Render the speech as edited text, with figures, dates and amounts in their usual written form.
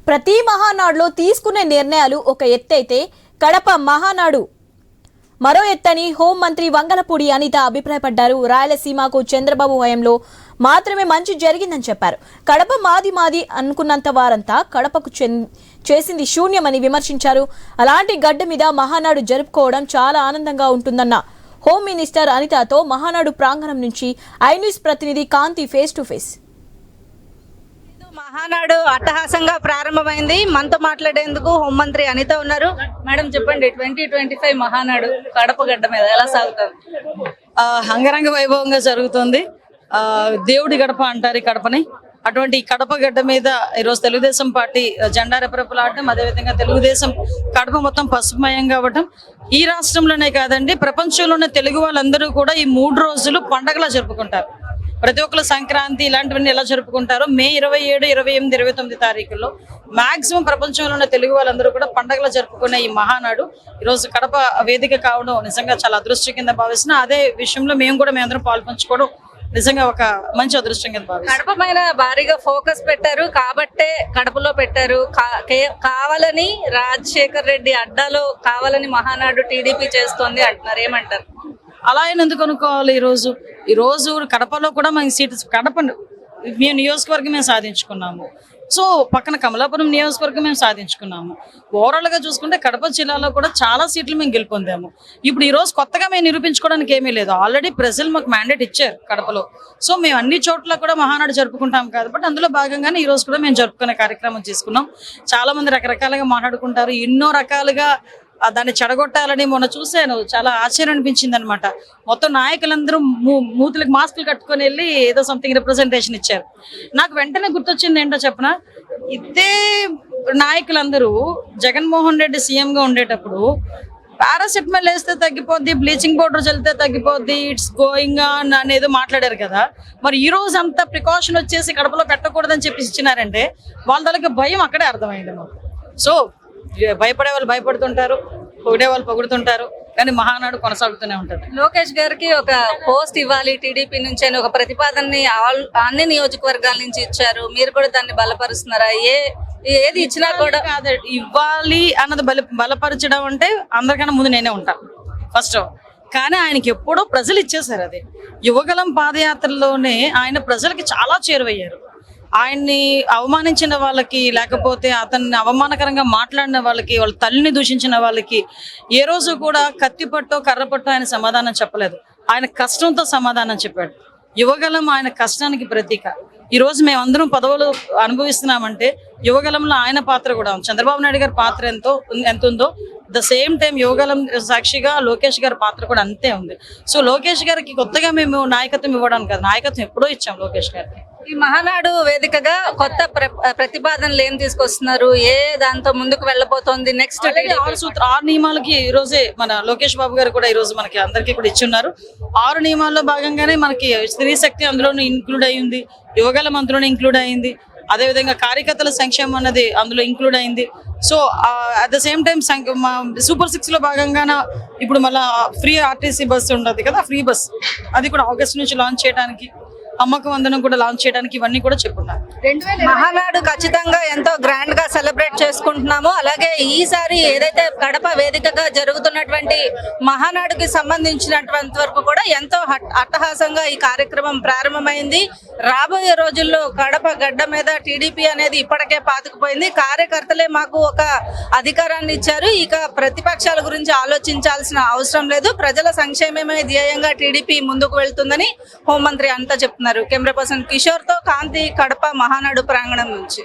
ప్రతి మహానాడులో తీసుకునే నిర్ణయాలు ఒక ఎత్తైతే కడప మహానాడు మరో ఎత్తని హోంమంత్రి వంగలపూడి అనిత అభిప్రాయపడ్డారు. రాయలసీమకు చంద్రబాబు హయాంలో మాత్రమే మంచి జరిగిందని చెప్పారు. కడప మాది అనుకున్నంత వారంతా కడపకు చేసింది శూన్యమని విమర్శించారు. అలాంటి గడ్డ మీద మహానాడు జరుపుకోవడం చాలా ఆనందంగా ఉంటుందన్న హోం మినిస్టర్ అనితతో మహానాడు ప్రాంగణం నుంచి ఐ న్యూస్ ప్రతినిధి కాంతి ఫేస్ టు ఫేస్. మహానాడు అట్టహాసంగా ప్రారంభమైంది. మనతో మాట్లాడేందుకు హోంమంత్రి అనిత ఉన్నారు. మేడం చెప్పండి, 2025 మహానాడు కడప గడ్డ మీద ఎలా సాగుతుంది? అంగరంగ వైభవంగా జరుగుతుంది. దేవుడి గడప అంటారు ఈ కడపని. అటువంటి కడప గడ్డ మీద ఈరోజు తెలుగుదేశం పార్టీ జెండా రెపరెపలాడటం, అదేవిధంగా తెలుగుదేశం కడప మొత్తం పసుపుమయంగా అవ్వటం ఈ రాష్ట్రంలోనే కాదండి, ప్రపంచంలోనే తెలుగు వాళ్ళందరూ కూడా ఈ 3 రోజులు పండగలా జరుపుకుంటారు. ప్రతి ఒక్కరు సంక్రాంతి ఇలాంటివన్నీ ఎలా జరుపుకుంటారో మే 27, 28, 29 తారీఖుల్లో మాక్సిమం ప్రపంచంలోనే తెలుగు వాళ్ళందరూ కూడా పండగలు జరుపుకునే ఈ మహానాడు ఈరోజు కడప వేదిక కావడం నిజంగా చాలా అదృష్టం కింద భావిస్తున్నా. అదే విషయంలో మేమందరం పాల్పంచుకోవడం నిజంగా ఒక మంచి అదృష్టం కింద భావిస్తున్నాం. కడప పైన భారీగా ఫోకస్ పెట్టారు కాబట్టే కడపలో పెట్టారు. కావాలని రాజశేఖర్ రెడ్డి అడ్డాలో కావాలని మహానాడు టీడీపీ చేస్తోంది అంటున్నారు, ఏమంటారు? అలా అయినా ఎందుకు అనుకోవాలి? ఈ రోజు కడపలో కూడా మన సీటు కడప మేము నియోజకవర్గం మేము సాధించుకున్నాము. సో పక్కన కమలాపురం నియోజకవర్గం మేము సాధించుకున్నాము. ఓవరాల్ గా చూసుకుంటే కడప జిల్లాలో కూడా చాలా సీట్లు మేము గెలుపొందాము. ఇప్పుడు ఈ రోజు కొత్తగా మేము నిరూపించుకోవడానికి ఏమీ లేదు. ఆల్రెడీ ప్రజలు మాకు మ్యాండేట్ ఇచ్చారు కడపలో. సో మేము అన్ని చోట్ల కూడా మహానాడు జరుపుకుంటాం కాబట్టి అందులో భాగంగానే ఈ రోజు కూడా మేము జరుపుకునే కార్యక్రమం తీసుకున్నాం. చాలా మంది రకరకాలుగా మాట్లాడుకుంటారు, ఎన్నో రకాలుగా దాన్ని చెడగొట్టాలని మొన్న చూశాను, చాలా ఆశ్చర్యం అనిపించింది అనమాట. మొత్తం నాయకులందరూ మూతులకు మాస్కులు కట్టుకొని వెళ్ళి ఏదో సంథింగ్ రిప్రజెంటేషన్ ఇచ్చారు. నాకు వెంటనే గుర్తొచ్చింది ఏంటో చెప్పనా, ఇదే నాయకులందరూ జగన్మోహన్ రెడ్డి సీఎంగా ఉండేటప్పుడు పారాసెటమాల్ వేస్తే తగ్గిపోద్ది, బ్లీచింగ్ పౌడర్ చల్లితే తగ్గిపోద్ది, ఇట్స్ గోయింగ్ ఆన్ అనేది మాట్లాడారు కదా. మరి ఈ రోజు అంతా ప్రికాషన్ వచ్చేసి కడపలో పెట్టకూడదని చెప్పి ఇచ్చినారంటే వాళ్ళ తలకి భయం అక్కడే అర్థమైంది మాకు. సో భయపడే వాళ్ళు భయపడుతుంటారు, పొగిడే వాళ్ళు పొగుడుతుంటారు, కానీ మహానాడు కొనసాగుతూనే ఉంటారు. లోకేష్ గారికి ఒక పోస్ట్ ఇవ్వాలి టీడీపీ నుంచి అని ఒక ప్రతిపాదనని అన్ని నియోజకవర్గాల నుంచి ఇచ్చారు. మీరు కూడా దాన్ని బలపరుస్తున్నారా? ఏది ఇచ్చినా కూడా ఇవ్వాలి అన్నది బలపరచడం అంటే అందరికన్నా ముందు నేనే ఉంటాను ఫస్ట్. కానీ ఆయనకి ఎప్పుడో ప్రజలు ఇచ్చేసారు. అది యువగలం పాదయాత్రలోనే ఆయన ప్రజలకి చాలా చేరువయ్యారు. ఆయన్ని అవమానించిన వాళ్ళకి, లేకపోతే అతన్ని అవమానకరంగా మాట్లాడిన వాళ్ళకి, వాళ్ళ తల్లిని దూషించిన వాళ్ళకి ఏ రోజు కూడా కత్తిపట్టో కర్రపట్టో ఆయన సమాధానం చెప్పలేదు. ఆయన కష్టంతో సమాధానం చెప్పాడు. యువగలం ఆయన కష్టానికి ప్రతీక. ఈ రోజు మేమందరం పదవులు అనుభవిస్తున్నామంటే యువగలంలో ఆయన పాత్ర కూడా ఉంది. చంద్రబాబు నాయుడు గారి పాత్ర ఎంత ఉందో ద సేమ్ టైం యువగలం సాక్షిగా లోకేష్ గారి పాత్ర కూడా అంతే ఉంది. సో లోకేష్ గారికి కొత్తగా మేము నాయకత్వం ఇవ్వడానికి కాదు, నాయకత్వం ఎప్పుడో ఇచ్చాం లోకేష్ గారికి. ఈ మహానాడు వేదికగా కొత్త ప్రతిపాదనలు ఏం తీసుకొస్తున్నారు? దాంతో ముందుకు వెళ్ళబోతోంది నెక్స్ట్? 6 నియమాలకి ఈ రోజే మన లోకేష్ బాబు గారు కూడా ఈ రోజు మనకి అందరికీ కూడా ఇచ్చున్నారు. 6 నియమాల్లో భాగంగానే మనకి స్త్రీ శక్తి అందులోనే ఇంక్లూడ్ అయ్యింది, యువగలం అందులోనే ఇంక్లూడ్ అయ్యింది, అదేవిధంగా కార్యకర్తల సంక్షేమం అన్నది అందులో ఇంక్లూడ్ అయింది. So at the same time super 6 లో భాగంగానే ఇప్పుడు మళ్ళీ ఫ్రీ ఆర్టీసీ బస్సు ఉండదు కదా, ఫ్రీ బస్ అది కూడా ఆగస్టు నుంచి లాంచ్ చేయడానికి, అమ్మక వందనం కూడా లాంచ్ చేయడానికి ఇవన్నీ కూడా చెప్పున్నారు. మహానాడు ఖచ్చితంగా ఎంతో గ్రాండ్ గా సెలబ్రేట్ చేసుకుంటున్నాము. అలాగే ఈసారి ఏదైతే కడప వేదికగా జరుగుతున్నటువంటి మహానాడుకి సంబంధించినటువంటి వరకు కూడా ఎంతో అట్టహాసంగా ఈ కార్యక్రమం ప్రారంభమైంది. రాబోయే రోజుల్లో కడప గడ్డ మీద టీడీపీ అనేది ఇప్పటికే పాతుకుపోయింది. కార్యకర్తలే మాకు ఒక అధికారాన్ని ఇచ్చారు, ఇక ప్రతిపక్షాల గురించి ఆలోచించాల్సిన అవసరం లేదు, ప్రజల సంక్షేమమే ధ్యేయంగా టీడీపీ ముందుకు వెళ్తుందని హోంమంత్రి అంతా చెప్తున్నారు. కెమెరా పర్సన్ కిషోర్ తో కాంతి, కడప మహానాడు ప్రాంగణం నుంచి.